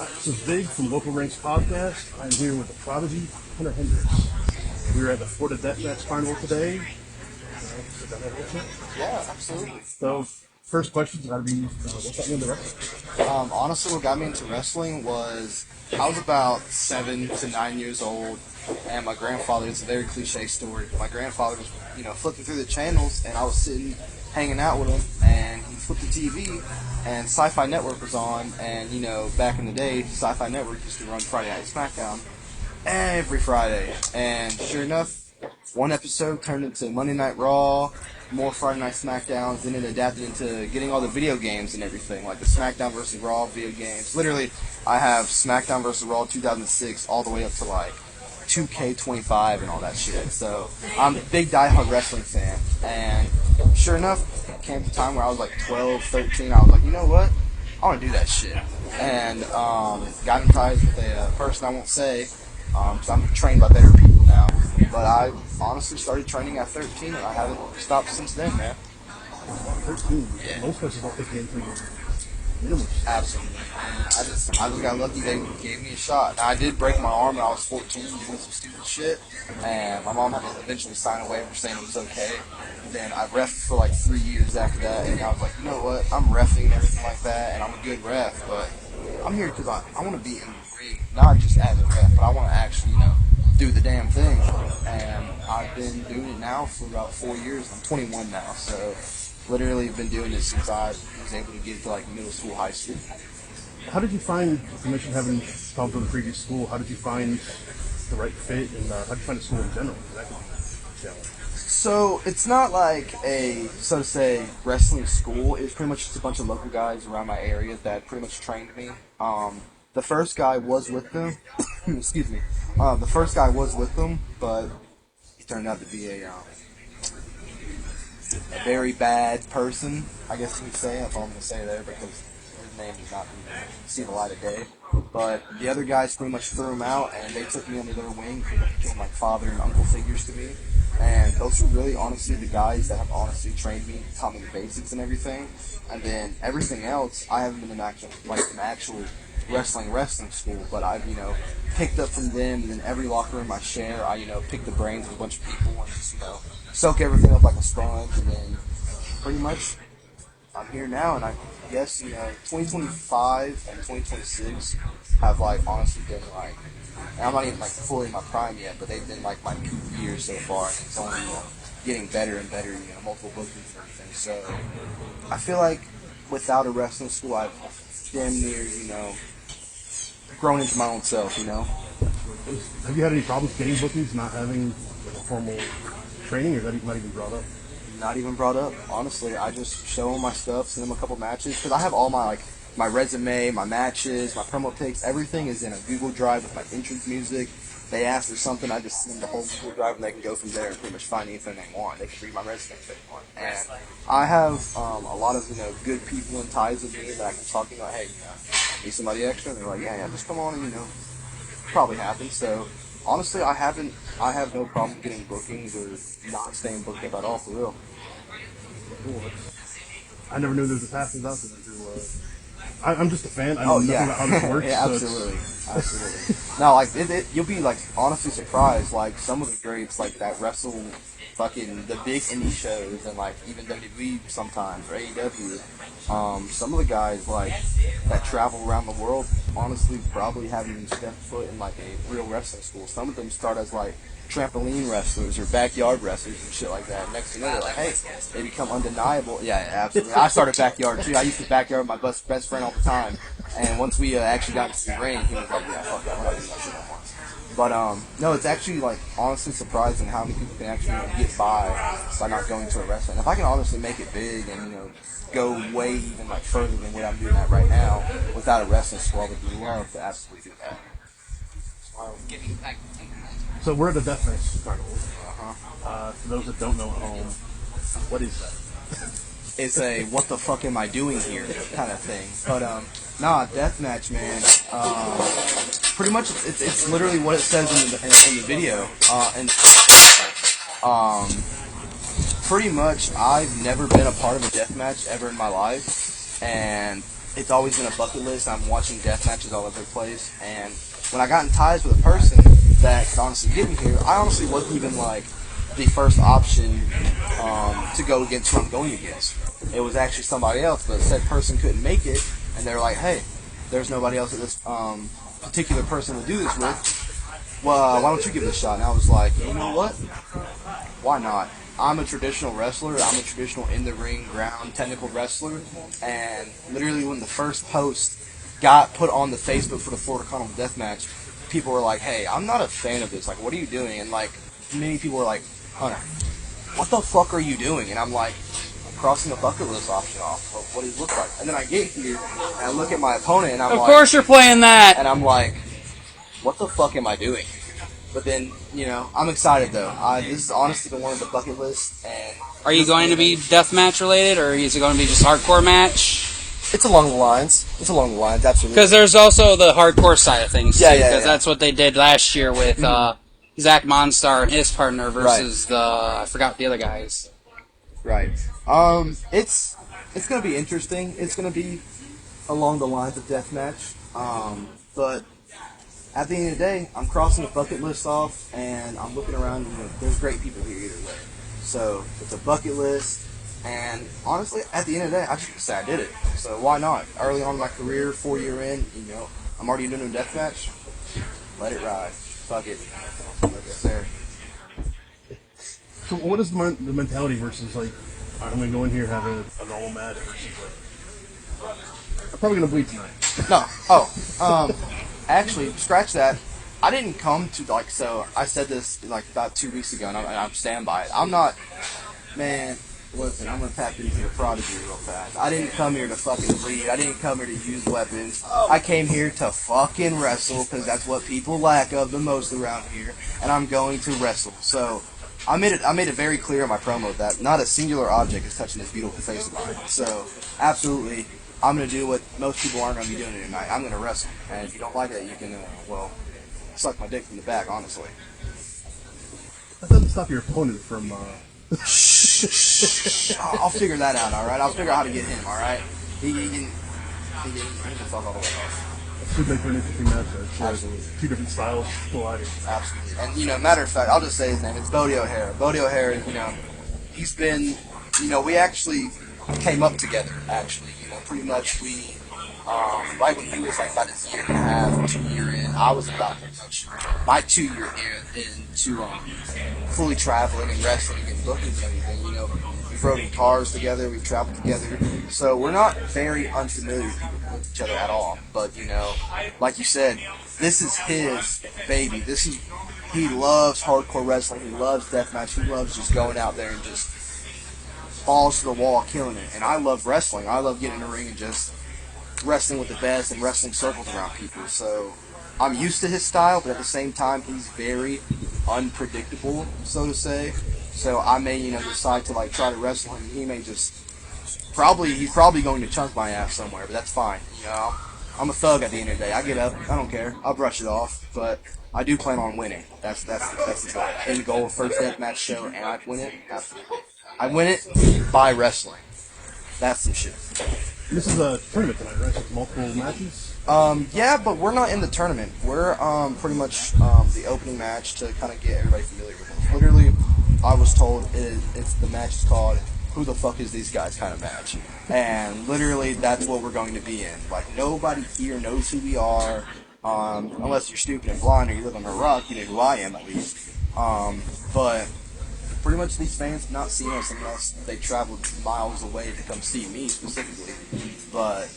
This is Big from Local Ranks Podcast. I'm here with the Prodigy, Hendrix. We were at the Florida Deathmatch Carnival today. Yeah, absolutely. So, first question's got to be, what's got you into wrestling? Honestly, what got me into wrestling was I was about 7 to 9 years old, and my grandfather, it's a very cliche story, but my grandfather was, flipping through the channels, and I was sitting, hanging out with him, and he flipped the TV, and Sci-Fi Network was on, and, back in the day, Sci-Fi Network used to run Friday Night SmackDown every Friday, and sure enough, one episode turned into Monday Night Raw, more Friday Night SmackDowns, then it adapted into getting all the video games and everything, like the SmackDown vs. Raw video games. Literally, I have SmackDown vs. Raw 2006 all the way up to like 2K25 and all that shit. So I'm a big diehard wrestling fan, and sure enough, it came to a time where I was like 12, 13. I was like, you know what? I want to do that shit, and got in ties with a person I won't say, because I'm trained by better people now. But I honestly started training at 13, and I haven't stopped since then, man. 13? Yeah. Most places don't take you into minimum. Absolutely. I just got lucky they gave me a shot. Now, I did break my arm when I was 14 doing some stupid shit, and my mom had to eventually sign a waiver saying it was okay. And then I reffed for like 3 years after that, and I was like, you know what, I'm reffing and everything like that, and I'm a good ref, but I'm here because I want to be in the ring, not just as a ref, but I want to actually, do the damn thing. And I've been doing it now for about 4 years. I'm 21 now, so literally been doing it since I was able to get to like middle school, high school. How did you find, you mentioned having problems with the previous school, how did you find the right fit, and how did you find the school in general? That could be a challenge. So it's not like a, so to say, wrestling school. It's pretty much just a bunch of local guys around my area that pretty much trained me. The first guy was with them. Excuse me. The first guy was with them, but he turned out to be a very bad person, I guess you could say. That's all I'm going to say there, because his name does not see the light of day. But the other guys pretty much threw him out, and they took me under their wing, became like father and uncle figures to me. And those were really, honestly, the guys that have honestly trained me, taught me the basics and everything. And then everything else, I haven't been in an actual wrestling school, but I've, picked up from them, and then every locker room I share, I, pick the brains of a bunch of people and just, soak everything up like a sponge, and then pretty much I'm here now, and I guess, 2025 and 2026 have, like, honestly been, like, and I'm not even, like, fully in my prime yet, but they've been, like, my peak years so far, and it's only, getting better and better, multiple bookings and everything, so I feel like without a wrestling school, I've damn near, grown into my own self, Have you had any problems getting bookings, not having like a formal training, or is that not even brought up? Not even brought up. Honestly, I just show them my stuff, send them a couple matches, because I have all my my resume, my matches, my promo pics, everything is in a Google Drive with my entrance music. They ask for something, I just send them the whole Google Drive, and they can go from there and pretty much find anything they want. They can read my resume if they want. And I have a lot of good people and ties with me that I can talk to. Hey, need somebody extra? And they're like, yeah, just come on, and probably happens. So honestly, I have no problem getting bookings or not staying booked up at all, for real. Cool. I never knew there was a passes out there. I'm just a fan. I know nothing about how this works. Yeah, absolutely. No, you'll be honestly surprised. Like some of the greats that wrestle fucking the big indie shows and even WWE sometimes or AEW. Some of the guys that travel around the world honestly probably haven't even stepped foot in a real wrestling school. Some of them start as trampoline wrestlers or backyard wrestlers and shit like that. Next thing you know, they're hey, they become undeniable. Yeah, absolutely. I started backyard too. I used to backyard with my best friend all the time. And once we actually got into the ring, he was like, yeah, fuck that, we're not doing that shit no more. But, no, it's actually, honestly surprising how many people can actually get by not going to a wrestling. If I can honestly make it big and, go way even, further than what I'm doing at right now without a wrestling school, I would love to absolutely do that. So we're at the Deathmatch Carnival. For those that don't know at home, what is that? It's a what the fuck am I doing here kind of thing. But nah, Deathmatch, man. Pretty much, it's literally what it says in the video. And pretty much, I've never been a part of a deathmatch ever in my life. and it's always been a bucket list. I'm watching death matches all over the place, and when I got in ties with a person that could honestly get me here, I honestly wasn't even like the first option to go against who I'm going against. It was actually somebody else, but said person couldn't make it, and they're like, hey, there's nobody else that this particular person will do this with. Well, why don't you give it a shot? And I was like, you know what? Why not? I'm a traditional wrestler. I'm a traditional in-the-ring, ground, technical wrestler. And literally when the first post got put on the Facebook for the Florida Carnival Deathmatch, people were like, hey, I'm not a fan of this. Like, what are you doing? And, like, many people were like, Hunter, what the fuck are you doing? And I'm like, I'm crossing a bucket list option off of what it looks like. And then I get here, and I look at my opponent, and I'm like... Of course you're playing that! And I'm like, what the fuck am I doing? But then, you know, I'm excited though. This is honestly been one of the bucket lists. And are you going to be deathmatch related, or is it going to be just hardcore match? It's along the lines. It's along the lines, absolutely. Because there's also the hardcore side of things. Yeah, too, yeah. Because that's what they did last year with Zach Monstar and his partner versus I forgot the other guys. Right. It's going to be interesting. It's going to be along the lines of deathmatch. But at the end of the day, I'm crossing the bucket list off, and I'm looking around, you know, there's great people here either way. So, it's a bucket list, and honestly, at the end of the day, I just say I did it. So, why not? Early on in my career, 4-year in, you know, I'm already doing a deathmatch. Let it ride. Fuck it. It's there. So, what is the mentality versus, like, I'm going to go in here and have a normal match versus, like, I'm probably going to bleed tonight. No. Actually, scratch that. I didn't come to, like, so I said this, like, about 2 weeks ago, and I'm stand by it. I'm not, man, listen, I'm going to tap into the Prodigy real fast. I didn't come here to fucking bleed. I didn't come here to use weapons. I came here to fucking wrestle, because that's what people lack of the most around here, and I'm going to wrestle. So, I made it very clear in my promo that not a singular object is touching this beautiful face of mine. So, absolutely, I'm going to do what most people aren't going to be doing tonight. I'm going to wrestle. And if you don't like it, you can, suck my dick from the back, honestly. That doesn't stop your opponent from, I'll figure that out, alright? I'll figure out how to get him, alright? He can fuck all the way off. It should make for an interesting match, though. Absolutely. Two different styles colliding. Absolutely. And, you know, matter of fact, I'll just say his name. It's Bodie O'Hara. Bodie O'Hara, you know, he's been, you know, we actually came up together, actually. You know, pretty much we, right when he was like about a year and a half, 2 year in, I was about pretty much my 2 year into fully traveling and wrestling and booking and everything. You know, we've rode in cars together, we've traveled together, so we're not very unfamiliar with each other at all. But you know, like you said, this is his baby. He loves hardcore wrestling. He loves deathmatch. He loves just going out there and just balls to the wall, killing it. And I love wrestling. I love getting in the ring and just wrestling with the best and wrestling circles around people. So I'm used to his style, but at the same time, he's very unpredictable, so to say. So I may, you know, decide to like try to wrestle him. He may just he's probably going to chunk my ass somewhere, but that's fine. You know, I'm a thug at the end of the day. I get up, I don't care. I'll brush it off, but I do plan on winning. That's the goal. End goal, first deathmatch show, and I win it. Absolutely. I win it by wrestling. That's some shit. This is a tournament tonight, right? So it's multiple matches? Yeah, but we're not in the tournament. We're pretty much the opening match to kind of get everybody familiar with it. Literally, I was told it's the match is called "Who the fuck is these guys?" kind of match, and literally that's what we're going to be in. Like nobody here knows who we are, unless you're stupid and blind or you live on a rock. You know who I am at least. But pretty much these fans have not seen us unless they traveled miles away to come see me specifically. But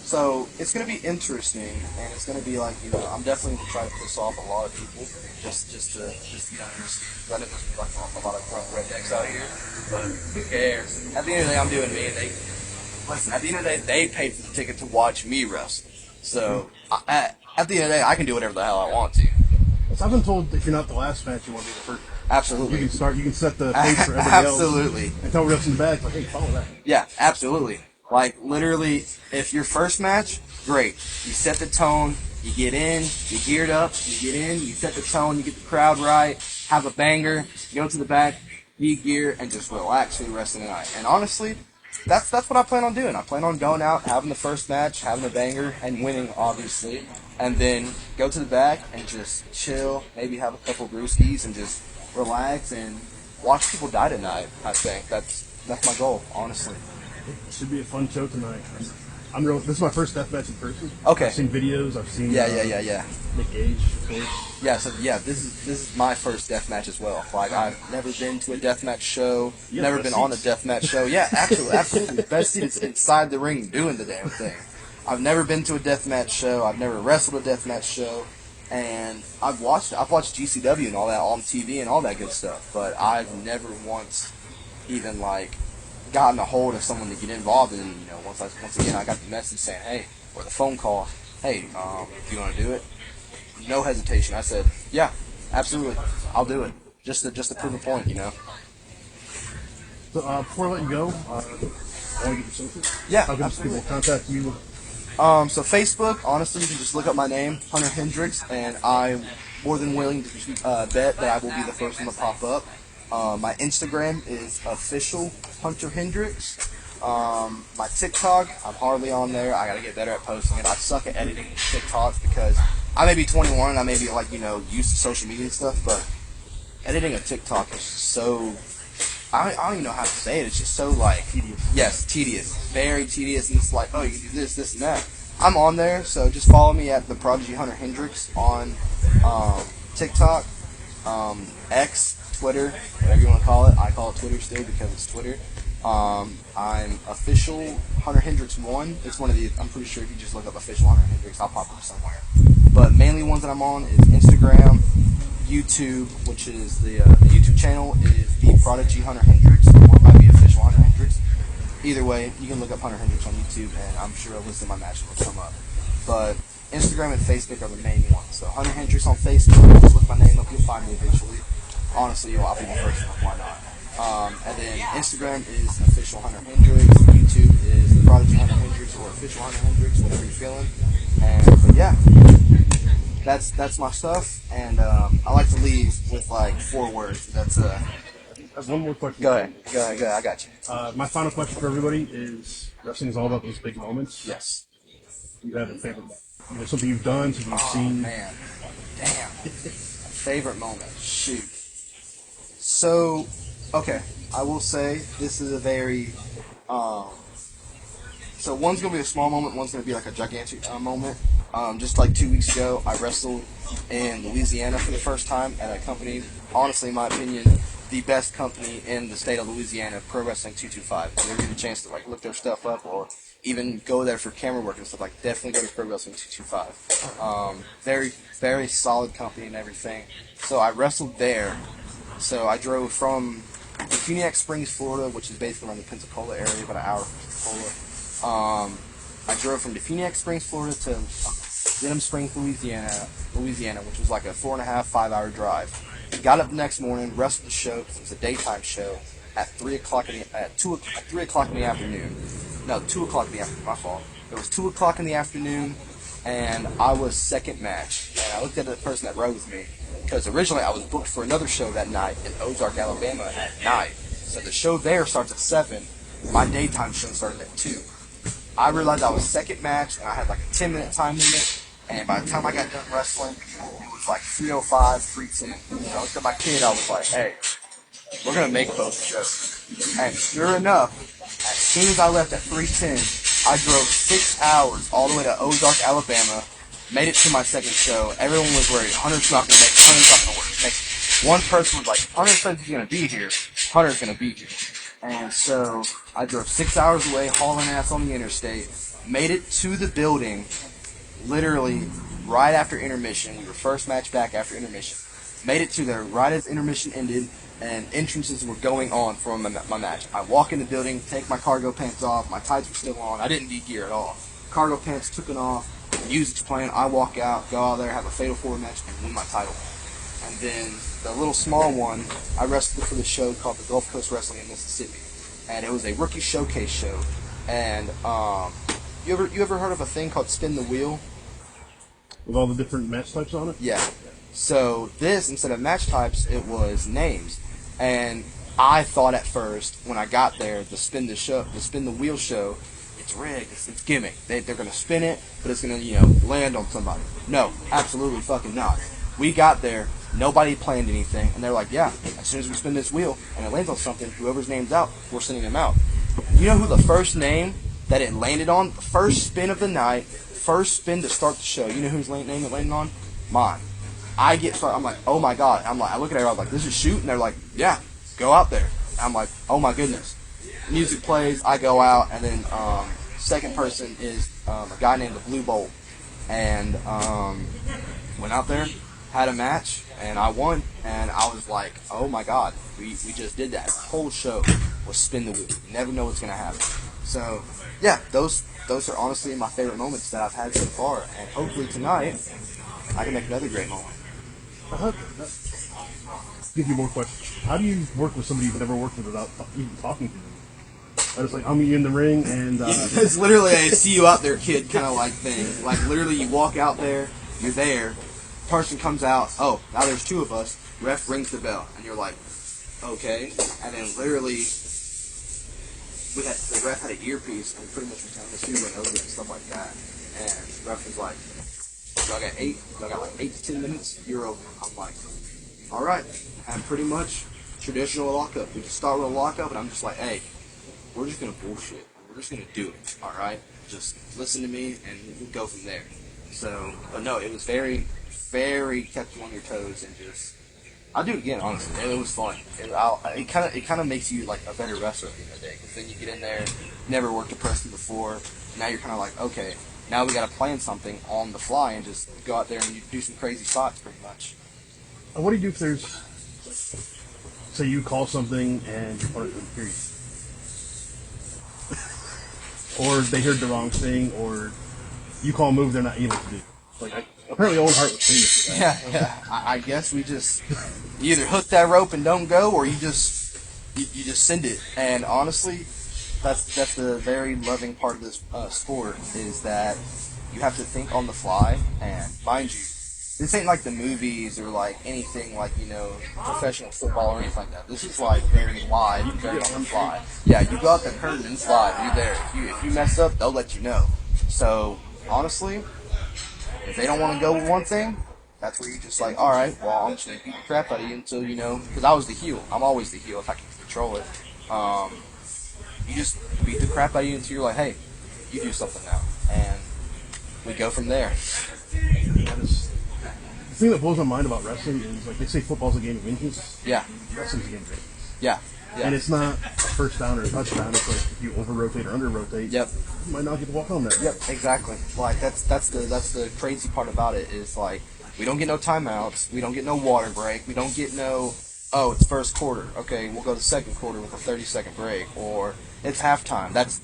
so it's going to be interesting, and it's going to be like, you know, I'm definitely going to try to piss off a lot of people just to kind of understand. I know there's like a lot of drunk rednecks out here, but who cares? At the end of the day, I'm doing me. At the end of the day, they paid for the ticket to watch me wrestle. So at the end of the day, I can do whatever the hell I want to. So I've been told if you're not the last match, you want to be the first. Absolutely. You can set the pace for everybody else. Absolutely. And tell refs in the back, like, hey, follow that. Yeah, absolutely. Like, literally, if your first match, great. You set the tone, you get in, you geared up, you get in, you set the tone, you get the crowd right, have a banger, go to the back, be gear, and just relax for the rest of the night. And honestly, that's what I plan on doing. I plan on going out, having the first match, having a banger, and winning, obviously, and then go to the back and just chill, maybe have a couple brewskis and just relax and watch people die tonight. I think that's my goal, honestly. It should be a fun show tonight. I'm real. This is my first deathmatch in person. Okay. I've seen videos. I've seen Yeah. Nick Gage, of course. Yeah, so yeah, this is my first deathmatch as well. Like, I've never been to a deathmatch show, Yeah, never best been on a seats. deathmatch show. Yeah, absolutely. Best seat is inside the ring doing the damn thing. I've never been to a deathmatch show. I've never wrestled a deathmatch show, and I've watched GCW and all that on TV and all that good stuff. But I've never once even like gotten a hold of someone to get involved in. You know, once again I got the message saying, hey, or the phone call, hey, do you want to do it? No hesitation. I said, yeah, absolutely, I'll do it. Just to prove a point, you know. So before I let you go, I want to get your social. Yeah, How can people contact you? So Facebook, honestly, you can just look up my name, Hunter Hendrix, and I'm more than willing to bet that I will be the first one to pop up. My Instagram is official Hunter Hendrix. My TikTok, I'm hardly on there. I gotta get better at posting it. I suck at editing TikToks because I may be 21 and I may be used to social media and stuff, but editing a TikTok is so, I don't even know how to say it. It's just so Tedious. yes, tedious, very tedious, and it's like, oh, you can do this, and that. I'm on there, so just follow me at the Prodigy Hunter Hendrix on TikTok, X, Twitter, whatever you want to call it. I call it Twitter still because it's Twitter. I'm official Hunter Hendrix 1. It's one of the, I'm pretty sure if you just look up official Hunter Hendrix, I'll pop up somewhere. But mainly ones that I'm on is Instagram, YouTube, which is the YouTube channel is the Prodigy Hunter Hendrix, or it might be official Hunter Hendrix. Either way, you can look up Hunter Hendrix on YouTube, and I'm sure a list of my matches will come up. But Instagram and Facebook are the main ones. So Hunter Hendrix on Facebook, just look my name up, you'll find me eventually. Honestly, I'll be the first one, why not? And then Instagram is official Hunter Hendrix. YouTube is the Prodigy Hunter Hendrix or official Hunter Hendrix, whatever you're feeling. But yeah, that's my stuff. And I like to leave with 4 words. That's I have one more question. Go ahead. I got you. My final question for everybody is: wrestling is all about those big moments. Yes. Do you have a favorite? Something you've done, something you've seen. Man, damn. Favorite moment. Shoot. So, okay, I will say this is a very, so one's going to be a small moment, one's going to be like a gigantic moment. Just 2 weeks ago, I wrestled in Louisiana for the first time at a company, honestly, in my opinion, the best company in the state of Louisiana, Pro Wrestling 225. If you ever get a chance to look their stuff up or even go there for camera work and stuff, definitely go to Pro Wrestling 225. Very, very solid company and everything. So I wrestled there. So I drove from Defuniak Springs, Florida, which is basically around the Pensacola area, about an hour from Pensacola. I drove from Defuniak Springs, Florida to Denham Springs, Louisiana, which was like a 4.5, 5 hour drive. Got up the next morning, wrestled the show, because it was a daytime show, at 3 o'clock in the afternoon. No, 2 o'clock in the afternoon, my fault. It was 2 o'clock in the afternoon, and I was second match. And I looked at the person that rode with me, because originally I was booked for another show that night in Ozark, Alabama at night. So the show there starts at 7. My daytime show started at 2. I realized I was second match, and I had a 10-minute time limit. And by the time I got done wrestling, it was 3:05, 3:10. And I looked at my kid, I was like, hey, we're going to make both shows. And sure enough, as soon as I left at 3:10, I drove 6 hours all the way to Ozark, Alabama, made it to my second show. Everyone was worried, Hunter's not going to make it, Hunter's not going to work. One person was like, Hunter said he's going to be here, Hunter's going to be here. And so I drove 6 hours away, hauling ass on the interstate, made it to the building, literally right after intermission. We were first match back after intermission. Made it to there right as intermission ended, and entrances were going on for my match. I walk in the building, take my cargo pants off, my tights were still on, I didn't need gear at all. Cargo pants took it off, music's playing, I walk out, go out there, have a Fatal 4 match, and win my title. And then the little small one, I wrestled for the show called the Gulf Coast Wrestling in Mississippi. And it was a rookie showcase show. And you ever heard of a thing called Spin the Wheel? With all the different match types on it? Yeah. So this, instead of match types, it was names. And I thought at first when I got there, the spin the wheel show, it's rigged, it's gimmick. They're gonna spin it, but it's gonna land on somebody. No, absolutely fucking not. We got there, nobody planned anything, and they're like, yeah, as soon as we spin this wheel and it lands on something, whoever's name's out, we're sending them out. You know who the first name that it landed on? The first spin of the night, first spin to start the show. You know whose name it landed on? Mine. I'm like, oh my god. I look at everybody, I'm like, this is shoot? And they're like, yeah, go out there. I'm like, oh my goodness. Music plays, I go out, and then second person is a guy named the Blue Bolt. And went out there, had a match, and I won. And I was like, oh my god, we just did that. The whole show was spin the wheel. You never know what's going to happen. So, yeah, those are honestly my favorite moments that I've had so far. And hopefully tonight, I can make another great moment. Give you more questions. How do you work with somebody you've never worked with without even talking to them? I was like, I'm in the ring, and it's literally a see you out there, kid, kind of like thing. Like literally, you walk out there, you're there, person comes out. Oh, now there's two of us. Ref rings the bell, and you're like, okay. And then literally, the ref had an earpiece, and pretty much was telling us who went over and stuff like that. And the ref was like, y'all got like 8 to 10 minutes. You're over. I'm like, all right. And pretty much traditional lockup. We just start with a lockup, and I'm just like, hey, we're just gonna bullshit. We're just gonna do it. All right. Just listen to me, and we'll go from there. So, but no, it was very, very kept you on your toes, and just. I'll do it again, honestly. It was fun. It kind of makes you like a better wrestler at the end of the day, because then you get in there, never worked a person before. Now you're kind of like, okay, now we got to plan something on the fly and just go out there and you do some crazy spots, pretty much. What do you do if there's, say, you call something and your opponent doesn't hear you, or they heard the wrong thing, or you call a move they're not able to do? Like, apparently Owen Hart was famous for that. Yeah. I guess we just you either hook that rope and don't go, or you just send it. And honestly, that's the very loving part of this sport, is that you have to think on the fly. And mind you, this ain't like the movies or like anything like professional football or anything like that. This is like very live, very on the fly. Yeah, you go out the curtain and slide. You're there. If you mess up, they'll let you know. So honestly, if they don't want to go with one thing, that's where you just like, all right, well, I'm just going to beat the crap out of you until, because I was the heel. I'm always the heel if I can control it. You just beat the crap out of you until you're like, hey, you do something now. And we go from there. The thing that blows my mind about wrestling is, like, they say football's a game of inches. Yeah. Wrestling's a game of inches. Yeah. And it's not a first down or a touchdown. It's like if you over-rotate or under-rotate, yep, you might not get to walk home there. Yep, exactly. Like, that's the crazy part about it, is, like, we don't get no timeouts. We don't get no water break. We don't get no, oh, it's first quarter. Okay, we'll go to second quarter with a 30-second break. Or it's halftime. That's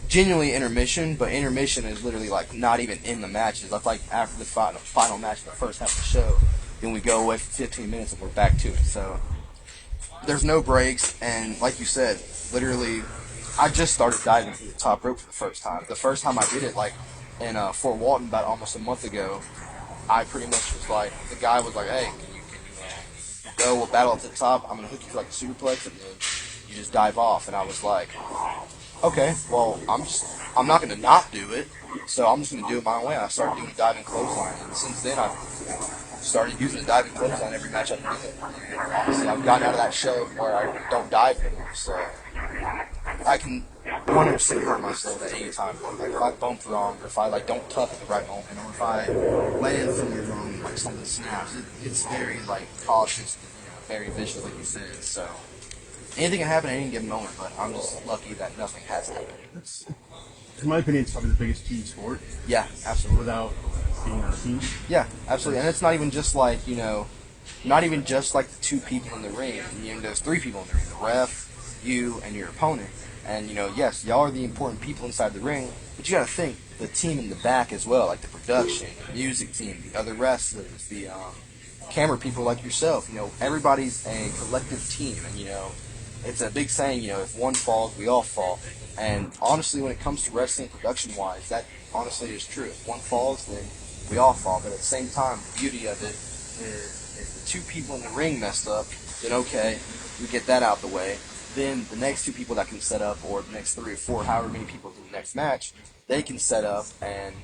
genuinely intermission, but intermission is literally, like, not even in the matches. That's like after the final match, the first half of the show. Then we go away for 15 minutes and we're back to it. So there's no breaks, and like you said, literally, I just started diving through the top rope for the first time. The first time I did it, like, in Fort Walton about almost a month ago, I pretty much was like, the guy was like, hey, can you go, we'll battle at the top, I'm going to hook you for like a superplex, and then you just dive off. And I was like, okay, well, I'm not going to not do it, so I'm just going to do it my own way. And I started doing diving clothesline, and since then I've started using the diving clothesline every match I've done. And honestly, I've gotten out of that show where I don't dive anymore, so I can 100% hurt myself at any time. Like, if I bump wrong, or if I like don't tuck at the right moment, or if I land forward wrong, like something snaps, it's very like cautious, very vicious, like you said. So anything can happen at any given moment, but I'm just lucky that nothing has happened. In my opinion, it's probably the biggest team sport. Yeah, absolutely. Without being on a team. Yeah, absolutely. And it's not even just like, not even just like the two people in the ring. There's three people in the ring: the ref, you, and your opponent. And, yes, y'all are the important people inside the ring, but you got to think the team in the back as well, like the production, the music team, the other wrestlers, the camera people like yourself. Everybody's a collective team, and, it's a big saying, if one falls, we all fall. And honestly, when it comes to wrestling production-wise, that honestly is true. If one falls, then we all fall. But at the same time, the beauty of it is if the two people in the ring messed up, then okay, we get that out the way. Then the next 2 people that can set up, or the next 3 or 4, however many people in the next match, they can set up and,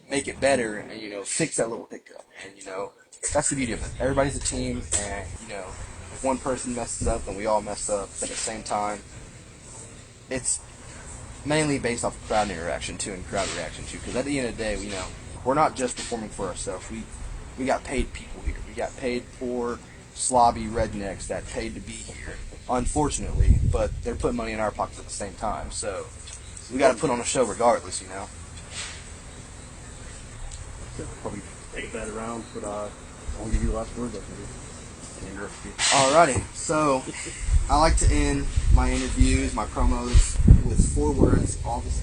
make it better and, fix that little hiccup. And, that's the beauty of it. Everybody's a team, and, if one person messes up, then we all mess up. But at the same time, it's mainly based off of crowd interaction, too, and crowd reaction, too. Because at the end of the day, we're not just performing for ourselves. We got paid people here. We got paid poor, slobby rednecks that paid to be here, unfortunately, but they're putting money in our pockets at the same time. So we got to put on a show regardless, Probably take that around, but I want to give you the last word. Alrighty, so I like to end my interviews, my promos, with 4 words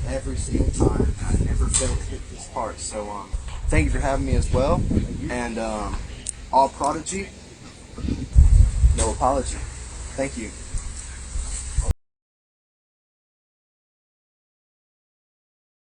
every single time. I never fail to hit this part. So thank you for having me as well. And all Prodigy, no apology. Thank you.